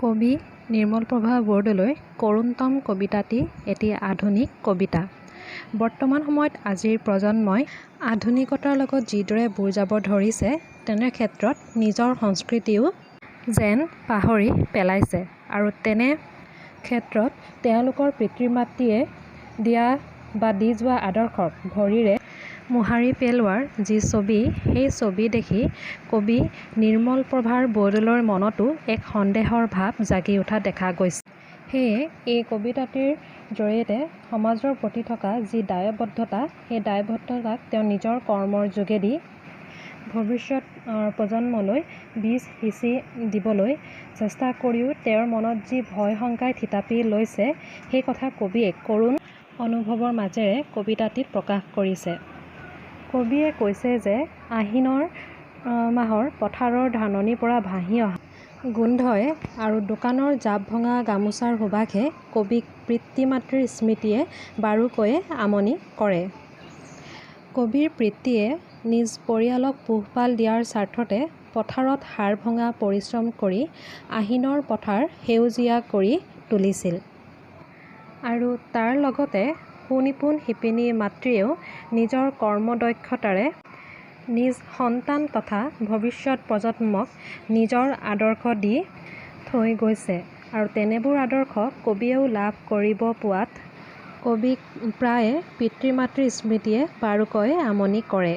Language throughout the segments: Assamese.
কবি নিৰ্মলপ্ৰভা বৰদলৈৰ কৰুণতম কবিতাটি এটি আধুনিক কবিতা। বৰ্তমান সময়ত আজিৰ প্ৰজন্মই আধুনিকতাৰ লগত যিদৰে বুৰ যাব ধৰিছে, তেনে ক্ষেত্ৰত নিজৰ সংস্কৃতিও যেন পাহৰি পেলাইছে আৰু তেনে ক্ষেত্ৰত তেওঁলোকৰ পিতৃ মাতৃয়ে দিয়া বা দি যোৱা আদৰ্শক ভৰিৰে মোহাৰি পেলোৱাৰ যি ছবি, সেই ছবি দেখি কবি নিৰ্মলপ্ৰভাৰ বৰদলৈৰ মনতো এক সন্দেহৰ ভাৱ জাগি উঠা দেখা গৈছে। সেয়ে এই কবিতাটিৰ জৰিয়তে সমাজৰ প্ৰতি থকা যি দায়বদ্ধতা, সেই দায়বদ্ধতাক তেওঁ নিজৰ কৰ্মৰ যোগেদি ভৱিষ্যত প্ৰজন্মলৈ বীজ সিঁচি দিবলৈ চেষ্টা কৰিও তেওঁৰ মনত যি ভয় শংকাই থিতাপি লৈছে, সেই কথা কবিয়ে কৰুণ অনুভৱৰ মাজেৰে কবিতাটিত প্ৰকাশ কৰিছে। কবিয়ে কৈছে যে আহিনৰ মাহৰ পথাৰৰ ধাননিৰ পৰা ভাহি অহা গোন্ধই আৰু দোকানৰ জাপ ভঙা গামোচাৰ সুবাসে কবিক পিতৃ মাতৃৰ স্মৃতিয়ে বাৰুকৈয়ে আমনি কৰে। কবিৰ পিতৃয়ে নিজ পৰিয়ালক পোহপাল দিয়াৰ স্বাৰ্থতে পথাৰত হাড় ভঙা পৰিশ্ৰম কৰি আহিনৰ পথাৰ সেউজীয়া কৰি তুলিছিল আৰু তাৰ লগতে সুনিপুণ শিপিনী মাতৃয়েও নিজৰ কৰ্মদক্ষতাৰে নিজ সন্তান তথা ভৱিষ্যত প্ৰজন্মক নিজৰ আদৰ্শ দি থৈ গৈছে আৰু তেনেবোৰ আদৰ্শ কবিয়েও লাভ কৰিব পোৱাত কবিক প্ৰায়ে পিতৃ মাতৃৰ স্মৃতিয়ে বাৰুকৈ আমনি কৰে।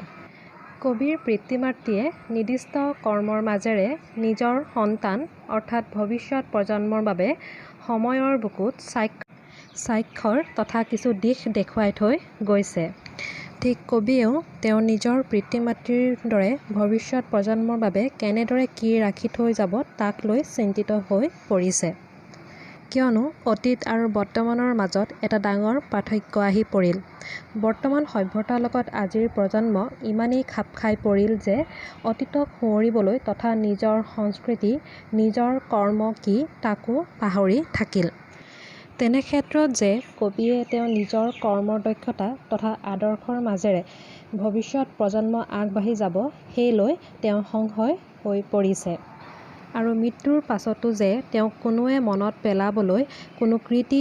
কবিৰ পিতৃ মাতৃয়ে নিৰ্দিষ্ট কৰ্মৰ মাজেৰে নিজৰ সন্তান অৰ্থাৎ ভৱিষ্যত প্ৰজন্মৰ বাবে সময়ৰ বুকুত স্বাক্ষৰ তথা কিছু দিশ দেখুৱাই থৈ গৈছে। ঠিক কবিয়েও তেওঁৰ নিজৰ পিতৃ মাতৃৰ দৰে ভৱিষ্যত প্ৰজন্মৰ বাবে কেনেদৰে কি ৰাখি থৈ যাব তাক লৈ চিন্তিত হৈ পৰিছে। কিয়নো অতীত আৰু বৰ্তমানৰ মাজত এটা ডাঙৰ পাৰ্থক্য আহি পৰিল। বৰ্তমান সভ্যতাৰ লগত আজিৰ প্ৰজন্ম ইমানেই খাপ খাই পৰিল যে অতীতক সুঁৱৰিবলৈ তথা নিজৰ সংস্কৃতি, নিজৰ কৰ্ম কি তাকো পাহৰি থাকিল। তেনে ক্ষেত্ৰত যে কবিয়ে তেওঁ নিজৰ কৰ্মৰ দক্ষতা তথা আদৰ্শৰ মাজেৰে ভৱিষ্যত প্ৰজন্ম আগবাঢ়ি যাব, সেই লৈ তেওঁ সংশয় হৈ পৰিছে আৰু মৃত্যুৰ পাছতো যে তেওঁক কোনোৱে মনত পেলাবলৈ কোনো কৃতি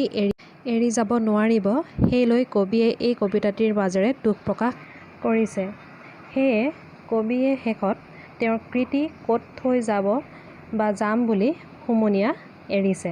এৰি যাব নোৱাৰিব, সেই লৈ কবিয়ে এই কবিতাটিৰ মাজেৰে দুখ প্ৰকাশ কৰিছে। সেয়ে কবিয়ে শেষত তেওঁৰ কৃতি ক'ত থৈ যাব বা যাম বুলি হুমুনিয়া এৰিছে।